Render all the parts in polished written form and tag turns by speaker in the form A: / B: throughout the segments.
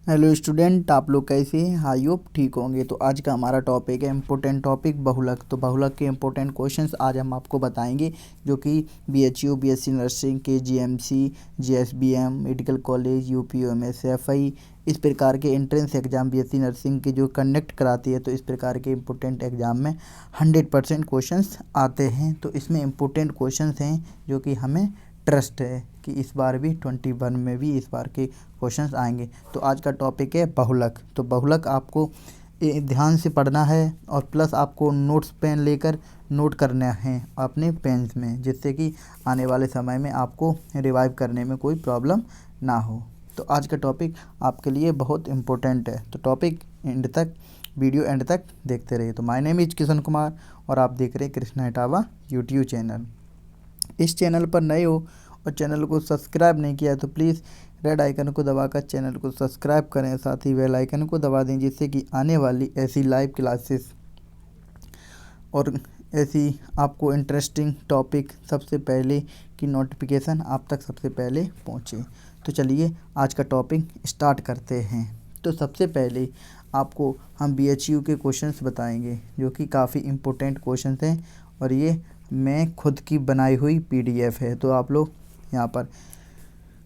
A: Hello student, आप लोग कैसे हैं? आई होप ठीक होंगे। तो आज का हमारा टॉपिक है इम्पोर्टेंट टॉपिक बहुलक। तो बहुलक के इम्पोर्टेंट क्वेश्चंस आज हम आपको बताएंगे, जो कि BHU, BSc nursing, KGMC, GSBM, medical college, UPUMS, FI, इस प्रकार के एंट्रेंस एग्जाम बीएससी नर्सिंग के जो कंडक्ट कराती है। तो इस प्रकार के इम्पोर्टेंट एग्जाम में 100% क्वेश्चंस आते हैं। तो इसमें इम्पोर्टेंट क्वेश्चंस हैं जो कि हमें ट्रस्ट है कि इस बार भी 21 में भी इस बार के क्वेश्चंस आएंगे। तो आज का टॉपिक है बहुलक। तो बहुलक आपको ध्यान से पढ़ना है और प्लस आपको नोट्स पेन लेकर नोट करना है अपने पेन्स में, जिससे कि आने वाले समय में आपको रिवाइव करने में कोई प्रॉब्लम ना हो। तो आज का टॉपिक आपके लिए बहुत इम्पोर्टेंट है। तो टॉपिक एंड तक, वीडियो एंड तक देखते रहिए। तो my name is Kishan Kumar और आप देख रहे हैं कृष्णा इटावा यूट्यूब चैनल। इस चैनल पर नए हो और चैनल को सब्सक्राइब नहीं किया है तो प्लीज़ रेड आइकन को दबाकर चैनल को सब्सक्राइब करें, साथ ही बेल आइकन को दबा दें, जिससे कि आने वाली ऐसी लाइव क्लासेस और ऐसी आपको इंटरेस्टिंग टॉपिक सबसे पहले की नोटिफिकेशन आप तक सबसे पहले पहुँचे। तो चलिए आज का टॉपिक स्टार्ट करते हैं। तो सबसे पहले आपको हम बीएचयू के क्वेश्चंस बताएंगे, जो कि काफ़ी इम्पोर्टेंट क्वेश्चंस हैं और ये मैं खुद की बनाई हुई पीडीएफ है। तो आप लोग यहाँ पर,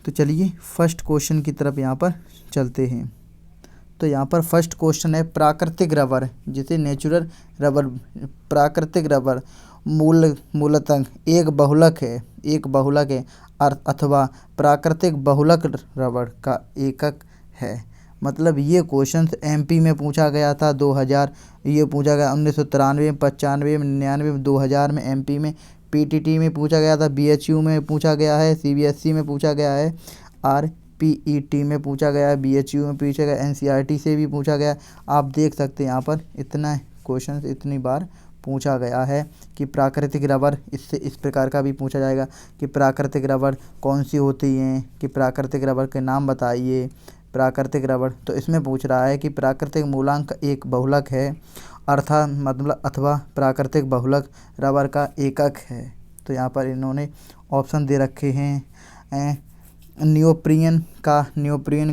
A: तो चलिए फर्स्ट क्वेश्चन की तरफ यहाँ पर चलते हैं। तो यहाँ पर फर्स्ट क्वेश्चन है प्राकृतिक रबर, जिसे नेचुरल रबर, प्राकृतिक रबर मूलतः एक बहुलक है अथवा प्राकृतिक बहुलक रबर का एकक है। मतलब ये क्वेश्चन एमपी में पूछा गया था 2000, ये पूछा गया 1993 में, 95 में, 99 में, 2000 में एमपी में, पीटीटी में पूछा गया था, बीएचयू में पूछा गया है, सीबीएसई में पूछा गया है, आरपीईटी में पूछा गया है, बीएचयू में पूछा गया, एनसीईआरटी से भी पूछा गया। आप देख सकते हैं यहाँ पर इतना क्वेश्चन इतनी बार पूछा गया है कि प्राकृतिक रबर, इससे इस प्रकार का भी पूछा जाएगा कि प्राकृतिक रबर कौन सी होती हैं, कि प्राकृतिक रबर के नाम बताइए। प्राकृतिक रबर, तो इसमें पूछ रहा है कि प्राकृतिक मूलांक एक बहुलक है अर्थात मतलब अथवा प्राकृतिक बहुलक रबर का एकक है। तो यहाँ पर इन्होंने ऑप्शन दे रखे हैं नियोप्रीन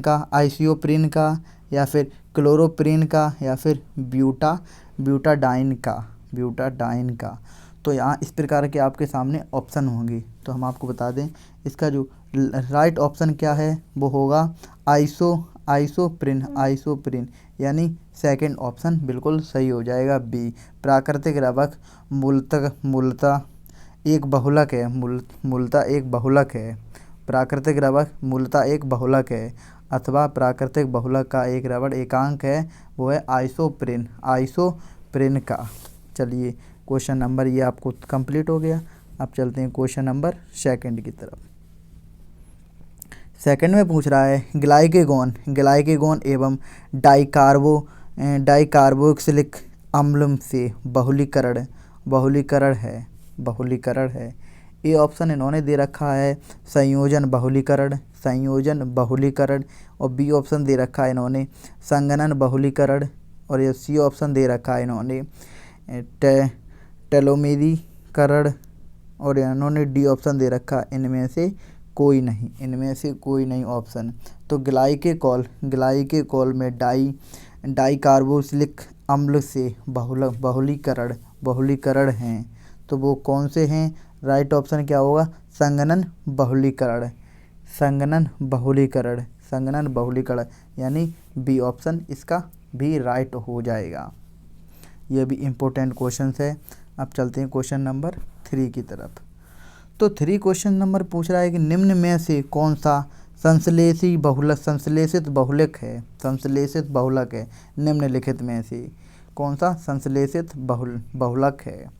A: का, आइसोप्रीन का, या फिर क्लोरोप्रीन का, या फिर ब्यूटाडाइन का। तो यहाँ इस प्रकार के आपके सामने ऑप्शन होंगे। तो हम आपको बता दें इसका जो राइट ऑप्शन क्या है वो होगा आइसोप्रीन, यानी सेकंड ऑप्शन बिल्कुल सही हो जाएगा, बी। प्राकृतिक रबर मूलतः एक बहुलक है, प्राकृतिक रबर मूलतः एक बहुलक है अथवा प्राकृतिक बहुलक का एक रबर एकांक है, वो है आइसोप्रीन का। चलिए क्वेश्चन नंबर ये आपको कंप्लीट हो गया। अब चलते हैं क्वेश्चन नंबर सेकंड की तरफ। सेकंड में पूछ रहा है ग्लाइकेगॉन एवं डाइकार्बोक्सिलिक अम्ल से बहुलीकरण है। ये ऑप्शन इन्होंने दे रखा है संयोजन बहुलीकरण, और बी ऑप्शन दे रखा है इन्होंने संगणन बहुलीकरण, और ये सी ऑप्शन दे रखा है इन्होंने टेलोमेरीकरण, और इन्होंने डी ऑप्शन दे रखा है इनमें से कोई नहीं ऑप्शन। तो ग्लाइकेकॉल में डाइकार्बोक्सिलिक अम्ल से बहुलीकरण हैं। तो वो कौन से हैं? राइट ऑप्शन क्या होगा? संगणन बहुलीकरण, यानी बी ऑप्शन इसका भी राइट हो जाएगा। ये भी इम्पोर्टेंट क्वेश्चन है। अब चलते हैं क्वेश्चन नंबर 3 की तरफ। तो 3 क्वेश्चन नंबर पूछ रहा है कि निम्न में से कौन सा संश्लेषित बहुलक है। निम्नलिखित में से कौन सा संश्लेषित बहुलक है,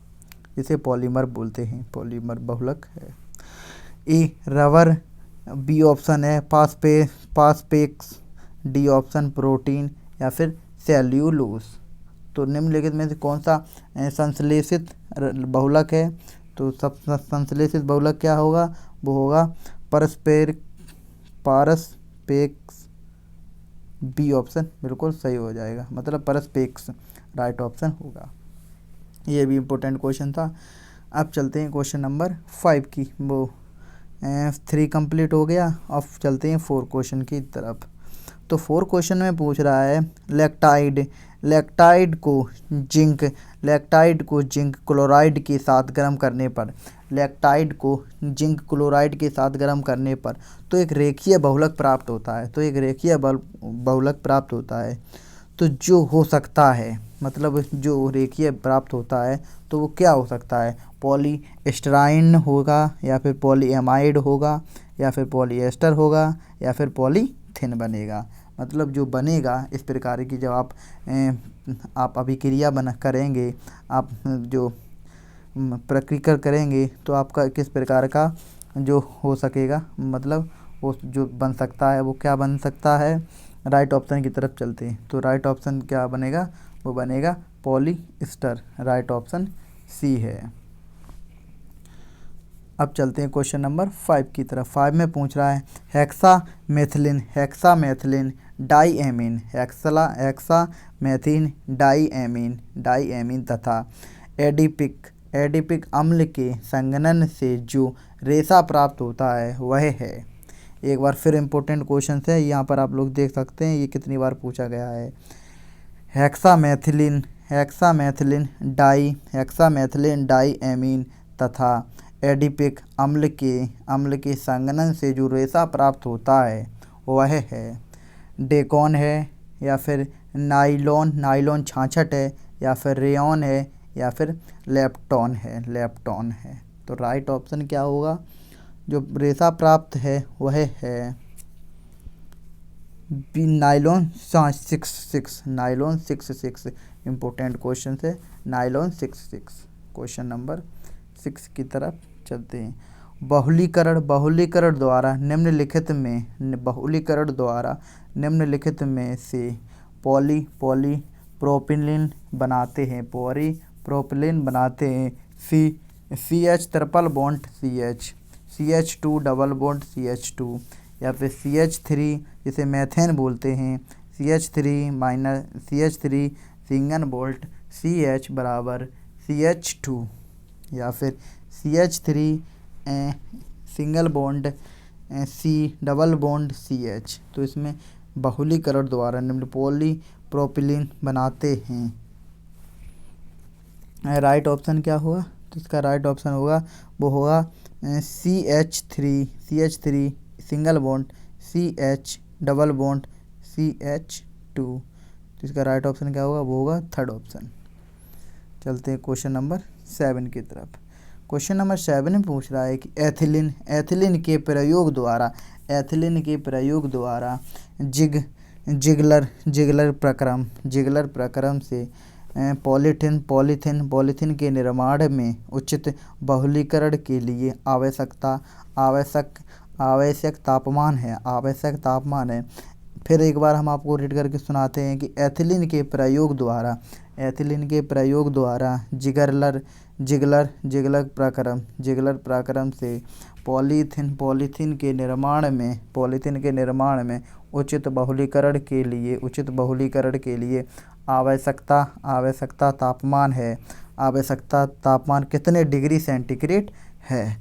A: जिसे पॉलीमर बोलते हैं, पॉलीमर बहुलक है। ए रबर, बी ऑप्शन है फास्फेट्स, डी ऑप्शन प्रोटीन, या फिर सेल्यूलोज। तो निम्नलिखित में से कौन सा संश्लेषित बहुलक है? तो सब संश्लेषित बहुलक क्या होगा? वो होगा पारस्पेक्स, बी ऑप्शन बिल्कुल सही हो जाएगा, मतलब पारस्पेक्स राइट ऑप्शन होगा। ये भी इम्पोर्टेंट क्वेश्चन था। अब चलते हैं क्वेश्चन नंबर 5 की, वो 3 कंप्लीट हो गया। अब चलते हैं 4 क्वेश्चन की तरफ। तो 4 क्वेश्चन में पूछ रहा है लैक्टाइड को जिंक क्लोराइड के साथ गर्म करने पर, लैक्टाइड को जिंक क्लोराइड के साथ गर्म करने पर तो एक रेखीय बहुलक प्राप्त होता है, बहुलक प्राप्त होता है। तो जो हो सकता है, मतलब जो रेखीय प्राप्त होता है तो वो क्या हो सकता है, पॉलीस्टाइरीन होगा या फिर पॉलीएमाइड होगा या फिर पॉलीएस्टर होगा या फिर पॉलीथिन बनेगा। मतलब जो बनेगा इस प्रकार की, जब आप अभिक्रिया करेंगे, आप जो प्रक्रिया करेंगे तो आपका किस प्रकार का जो हो सकेगा, मतलब वो जो बन सकता है वो क्या बन सकता है। राइट ऑप्शन की तरफ चलते हैं तो राइट ऑप्शन क्या बनेगा, वो बनेगा पॉलीएस्टर। राइट ऑप्शन सी है। अब चलते हैं क्वेश्चन नंबर 5 की तरफ। 5 में पूछ रहा है हेक्सामेथिलीन डाईएमीन तथा एडिपिक अम्ल के संघनन से जो रेशा प्राप्त होता है वह है। एक बार फिर इम्पोर्टेंट क्वेश्चन है, यहाँ पर आप लोग देख सकते हैं ये कितनी बार पूछा गया है। हेक्सामेथिलीन डाईएमीन तथा एडिपिक अम्ल के संघनन से जो रेशा प्राप्त होता है वह है डेकोन है या फिर नाइलॉन छाछट है या फिर रेयॉन है या फिर लेप्टॉन है। तो राइट ऑप्शन क्या होगा, जो रेशा प्राप्त है वह है नाइलॉन 66। इम्पोर्टेंट क्वेश्चन है नाइलॉन 66। क्वेश्चन नंबर 6 की तरफ चलते हैं। बहुलीकरण द्वारा निम्नलिखित में से पॉलीप्रोपिलीन बनाते हैं। CH triple bond CH2 double bond CH2 या फिर CH3 जिसे मेथेन बोलते हैं, CH3 सिंगल बॉन्ड CH बराबर CH2 या फिर CH3 single bond C double bond CH। तो इसमें बहुलीकरण द्वारा निम्न पॉलीप्रोपिलीन बनाते हैं। राइट ऑप्शन क्या हुआ, तो इसका राइट ऑप्शन होगा वो होगा CH3 single bond CH double bond CH2। तो इसका राइट ऑप्शन क्या होगा, वो होगा थर्ड ऑप्शन। चलते हैं क्वेश्चन नंबर 7 की तरफ। क्वेश्चन नंबर 7 में पूछ रहा है कि एथिलीन के प्रयोग द्वारा जिगलर प्रक्रम से पॉलीथिन के निर्माण में उचित बहुलीकरण के लिए आवश्यक तापमान है। फिर एक बार हम आपको रीड करके सुनाते हैं कि एथिलीन के प्रयोग द्वारा जिगलर प्रक्रम से पॉलीथिन के निर्माण में उचित बहुलीकरण के लिए आवश्यकता तापमान कितने डिग्री सेंटीग्रेड है।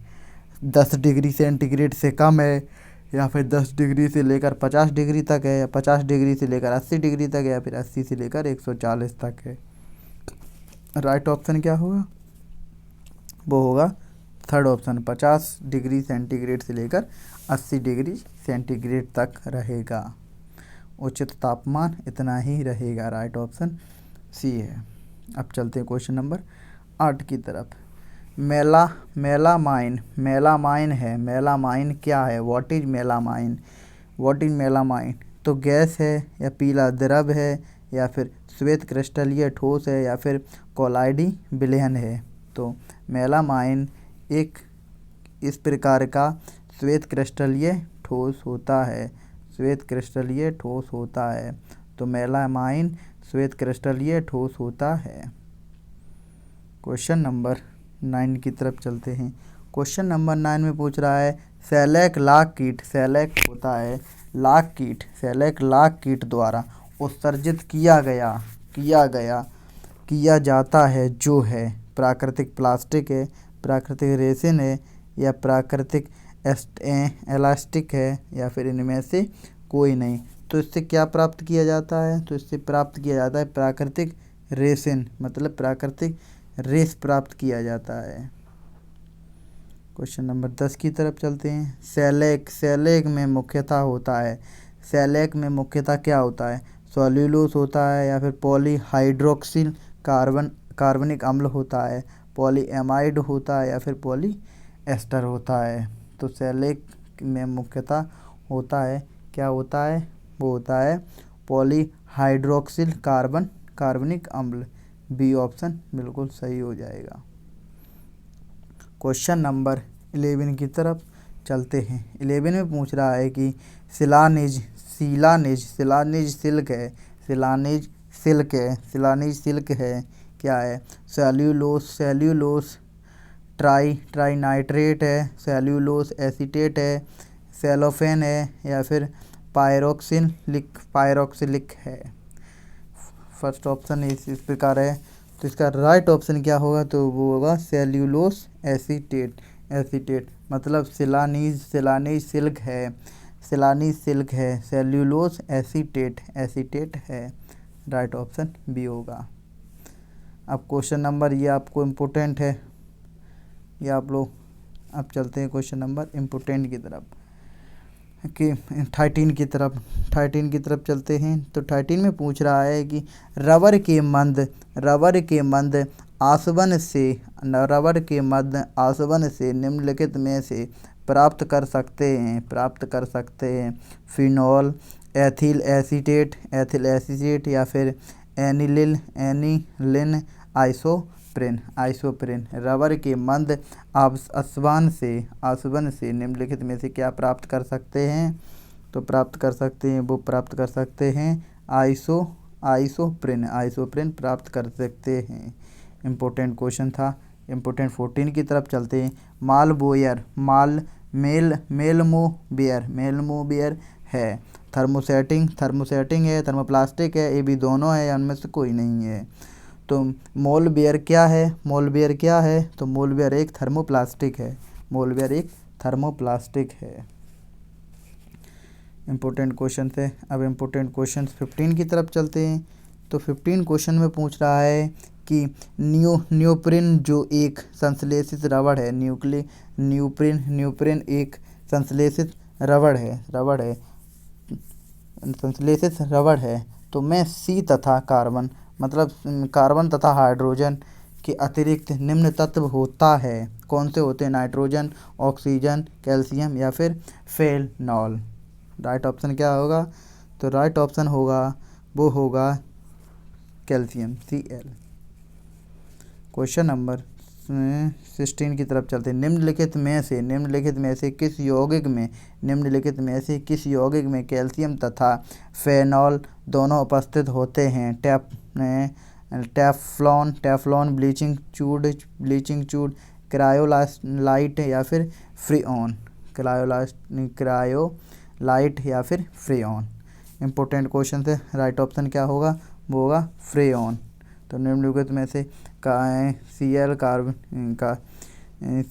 A: 10 डिग्री सेंटीग्रेड से कम है या फिर 10 डिग्री से लेकर 50 डिग्री तक है या 50 डिग्री से लेकर 80 डिग्री तक है या फिर 80 से लेकर 140 तक है। राइट ऑप्शन क्या होगा, वो होगा थर्ड ऑप्शन 50 डिग्री सेंटीग्रेड से लेकर 80 डिग्री सेंटीग्रेड तक रहेगा। उचित तापमान इतना ही रहेगा। राइट ऑप्शन सी है। अब चलते हैं क्वेश्चन नंबर 8 की तरफ। मेलामाइन क्या है, व्हाट इज मेलामाइन। तो गैस है या पीला द्रव है या फिर श्वेत क्रिस्टलीय ठोस है या फिर कोलाइडी विलयन है। तो मेलामाइन एक इस प्रकार का श्वेत क्रिस्टलीय ठोस होता है। तो मेलामाइन श्वेत क्रिस्टलीय ठोस होता है। क्वेश्चन नंबर 9 की तरफ चलते हैं। क्वेश्चन नंबर 9 में पूछ रहा है सेलेक लाख कीट द्वारा उत्सर्जित किया जाता है जो है प्राकृतिक प्लास्टिक है, प्राकृतिक रेसिन है या प्राकृतिक एलास्टिक है या फिर इनमें से कोई नहीं। तो इससे क्या प्राप्त किया जाता है, तो इससे प्राप्त किया जाता है प्राकृतिक रेसिन, मतलब प्राकृतिक रेस प्राप्त किया जाता है। क्वेश्चन नंबर 10 की तरफ चलते हैं। सेलेक में मुख्यतः होता है, सेलेक में मुख्यतः क्या होता है, सेल्यूलोस होता है या फिर पॉलीहाइड्रोक्सिल कार्बनिक अम्ल होता है, पॉलीएमाइड होता है या फिर पॉलीएस्टर होता है। तो सेलेक में मुख्यतः होता है, क्या होता है, वो होता है पॉलीहाइड्रोक्सिल कार्बनिक अम्ल। बी ऑप्शन बिल्कुल सही हो जाएगा। क्वेश्चन नंबर 11 की तरफ चलते हैं। 11 में पूछ रहा है कि सिलानिज सिल्क है क्या है, सेल्यूलोस ट्राइनाइट्रेट है, सेल्यूलोस एसीटेट है, सेलोफेन है या फिर पायरोक्सिलिक है। फर्स्ट ऑप्शन इस प्रकार है, तो इसका राइट ऑप्शन क्या होगा, तो वो होगा सेल्यूलोस एसीटेट। मतलब सिलानीज सिल्क है, सेल्यूलोस एसीटेट है। राइट ऑप्शन बी होगा। अब क्वेश्चन नंबर, ये आपको इम्पोर्टेंट है, ये आप लोग अब चलते हैं क्वेश्चन नंबर इम्पोर्टेंट की तरफ कि 13 की तरफ चलते हैं। तो 13 में पूछ रहा है कि रबर के मंद आसवन से निम्नलिखित में से प्राप्त कर सकते हैं फिनॉल, एथिल एसीटेट या फिर एनिलिन आइसोप्रेन। रबर के मंद आसवन से निम्नलिखित में से क्या प्राप्त कर सकते हैं, तो प्राप्त कर सकते हैं आइसोप्रेन प्राप्त कर सकते हैं। इम्पोर्टेंट क्वेश्चन था। इम्पोर्टेंट 14 की तरफ चलते हैं। मेलमोबियर है, थर्मोसेटिंग है, थर्मोप्लास्टिक है, ये भी दोनों है या उनमें से कोई नहीं है। तो मोलबियर क्या है, तो मोलबियर एक थर्मोप्लास्टिक है। इम्पोर्टेंट क्वेश्चन थे। अब इम्पोर्टेंट क्वेश्चन 15 की तरफ चलते हैं। तो 15 क्वेश्चन में पूछ रहा है कि न्यूप्रिन जो एक संश्लेषित रबड़ है, न्यूप्रिन एक संश्लेषित रबड़ है, तो में सी तथा कार्बन, मतलब कार्बन तथा हाइड्रोजन के अतिरिक्त निम्न तत्व होता है। कौन से होते हैं, नाइट्रोजन, ऑक्सीजन, कैल्शियम या फिर फेनॉल। राइट ऑप्शन क्या होगा, तो राइट ऑप्शन होगा कैल्शियम Cl। क्वेश्चन नंबर 16 की तरफ चलते हैं। निम्नलिखित में से किस यौगिक में कैल्शियम तथा फेनॉल दोनों उपस्थित होते हैं। टेफ्लॉन, ब्लीचिंग चूड, क्रायोलाइट या फिर फ्रीऑन। इम्पोर्टेंट क्वेश्चन है। राइट ऑप्शन क्या होगा, वो होगा फ्रीऑन। तो निम्नलिखित में से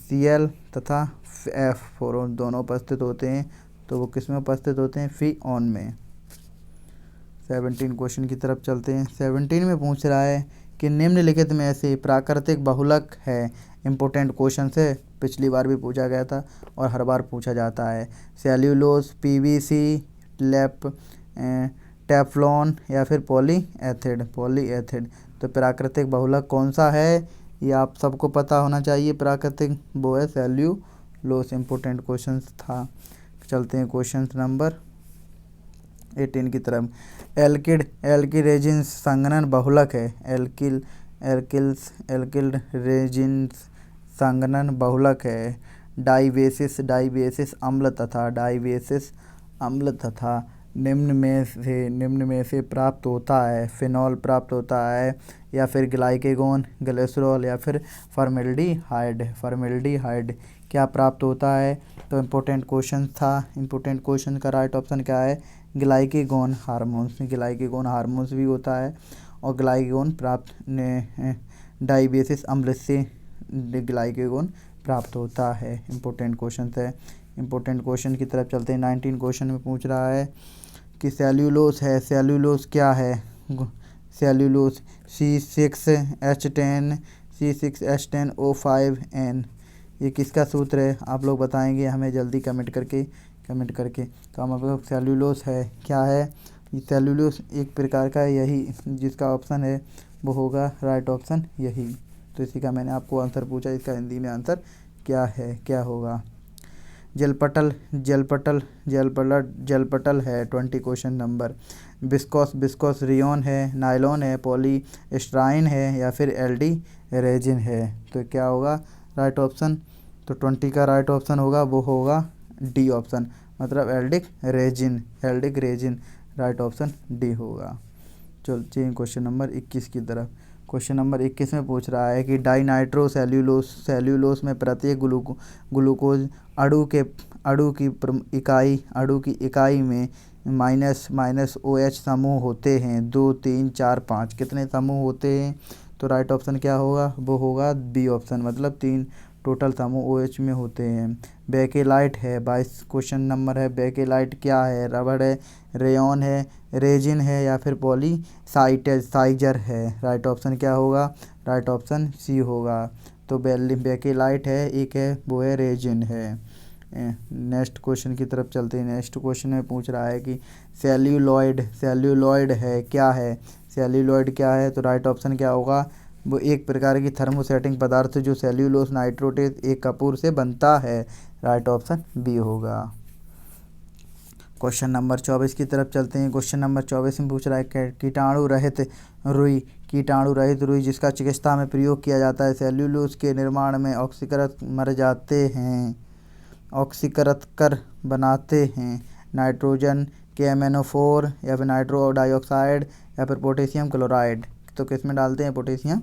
A: Cl तथा F4 दोनों उपस्थित होते हैं, तो वो किस में उपस्थित होते हैं, फ्रीऑन में। 17 क्वेश्चन की तरफ चलते हैं। 17 में पूछ रहा है कि निम्नलिखित में से प्राकृतिक बहुलक है। इम्पोर्टेंट क्वेश्चन से पिछली बार भी पूछा गया था और हर बार पूछा जाता है। सेल्यूलोस, PVC, टेफ्लॉन या फिर पॉलीएथिड। तो प्राकृतिक बहुलक कौन सा है, ये आप सबको पता होना चाहिए। प्राकृतिक वो है सेल्यूलोस। इम्पोर्टेंट क्वेश्चन था। चलते हैं क्वेश्चन नंबर 18 की तरफ। एल्किल रेजिन संघनन बहुलक है। एल्किल रेजिन संघनन बहुलक है। डाइवेसिस अम्ल तथा निम्न में से प्राप्त होता है। फिनॉल प्राप्त होता है या फिर ग्लिसरॉल या फिर फॉर्मेल्डिहाइड क्या प्राप्त होता है। तो इम्पोर्टेंट क्वेश्चन था। इम्पोर्टेंट क्वेश्चन का राइट ऑप्शन क्या है, ग्लाइकेगॉन हार्मोन्स भी होता है और ग्लाइकेगॉन प्राप्त डाइवेसिस अम्ल से ग्लाइकेगॉन प्राप्त होता है। इम्पोर्टेंट क्वेश्चन है। इम्पोर्टेंट क्वेश्चन की तरफ चलते हैं। 19 क्वेश्चन में पूछ रहा है कि सेल्यूलोस है, सेल्यूलोस क्या है, सेल्यूलोस C6H10 C6H10O5N, ये किसका सूत्र है आप लोग बताएंगे हमें जल्दी कमेंट करके। तो हम लोग सेल्यूलोस है क्या है, सेल्यूलोस एक प्रकार का यही, जिसका ऑप्शन है वो होगा राइट ऑप्शन यही। तो इसी का मैंने आपको आंसर पूछा, इसका हिंदी में आंसर क्या है, क्या होगा। जलपटल है 20 क्वेश्चन नंबर। बिस्कोस रियोन है, नायलॉन है, पॉलीस्टाइरीन है या फिर एलडी रेजिन है। तो क्या होगा राइट ऑप्शन, तो 20 का राइट ऑप्शन होगा वो होगा डी ऑप्शन, मतलब एल्डिक रेजिन राइट ऑप्शन डी होगा। चलिए क्वेश्चन नंबर 21 की तरफ। क्वेश्चन नंबर 21 में पूछ रहा है कि डाइनाइट्रो सेल्यूलोस में प्रत्येक ग्लूकोज अणु की इकाई में -OH समूह होते हैं, 2 3 4 5, कितने समूह होते हैं। तो राइट ऑप्शन क्या होगा वो होगा बी ऑप्शन, मतलब 3 टोटल समूह OH में होते हैं। बेकेलाइट है 22 क्वेश्चन नंबर है। बेकेलाइट क्या है, रबड़ है, रेयॉन है, रेजिन है या फिर पॉलीसाइज़र है। राइट ऑप्शन क्या होगा, राइट ऑप्शन सी होगा। तो बेकेलाइट है, एक है वो है रेजिन है। नेक्स्ट क्वेश्चन की तरफ चलते हैं। नेक्स्ट क्वेश्चन में पूछ रहा है कि सेल्यूलॉइड है क्या है, सेल्यूलॉइड क्या है। तो राइट ऑप्शन क्या होगा, वो एक प्रकार की थर्मोसेटिंग पदार्थ जो सेल्यूलोस नाइट्रोटेट एक कपूर से बनता है। राइट ऑप्शन बी होगा। क्वेश्चन नंबर 24 की तरफ चलते हैं। क्वेश्चन नंबर 24 में पूछ रहा है कीटाणु रहित रुई जिसका चिकित्सा में प्रयोग किया जाता है, सेल्यूलोस के निर्माण में ऑक्सीकृत कर बनाते हैं। नाइट्रोजन के MnO4 या फिर नाइट्रो डाइऑक्साइड या फिर पोटेशियम क्लोराइड। तो किस में डालते हैं, पोटेशियम,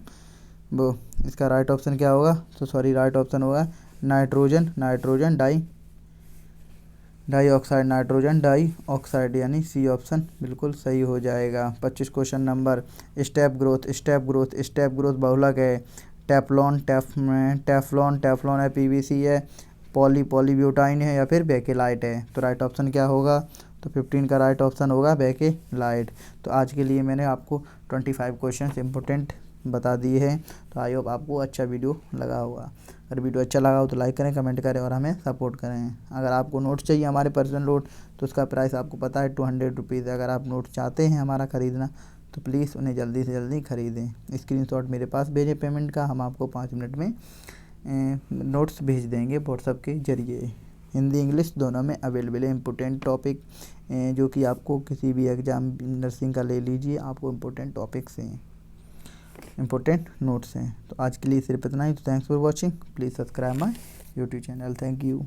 A: वो इसका राइट ऑप्शन क्या होगा, तो सॉरी राइट ऑप्शन होगा नाइट्रोजन डाइऑक्साइड यानी सी ऑप्शन बिल्कुल सही हो जाएगा। 25 क्वेश्चन नंबर। स्टेप ग्रोथ बहुलक है। टेफ्लॉन है, PVC है, पॉलीब्यूटाइन है या फिर बेकेलाइट है। तो राइट ऑप्शन क्या होगा, तो 15 का राइट ऑप्शन होगा बेकेलाइट। तो आज के लिए मैंने आपको 25 क्वेश्चन इंपॉर्टेंट बता दिए हैं। तो आई होप आपको अच्छा वीडियो लगा होगा। अगर वीडियो अच्छा लगा हो तो लाइक करें, कमेंट करें और हमें सपोर्ट करें। अगर आपको नोट्स चाहिए हमारे पर्सनल नोट, तो उसका प्राइस आपको पता है 200 रुपीज़। अगर आप नोट चाहते हैं हमारा ख़रीदना तो प्लीज़ उन्हें जल्दी से जल्दी ख़रीदें। स्क्रीनशॉट मेरे पास भेजें पेमेंट का, हम आपको 5 मिनट में नोट्स भेज देंगे व्हाट्सएप के ज़रिए। हिंदी इंग्लिश दोनों में अवेलेबल है। इम्पोर्टेंट टॉपिक जो कि आपको किसी भी एग्ज़ाम नर्सिंग का ले लीजिए, आपको इम्पोर्टेंट टॉपिक्स हैं, इम्पोर्टेंट नोट्स हैं। तो आज के लिए सिर्फ इतना ही। तो thanks for watching, please subscribe my YouTube channel. Thank you.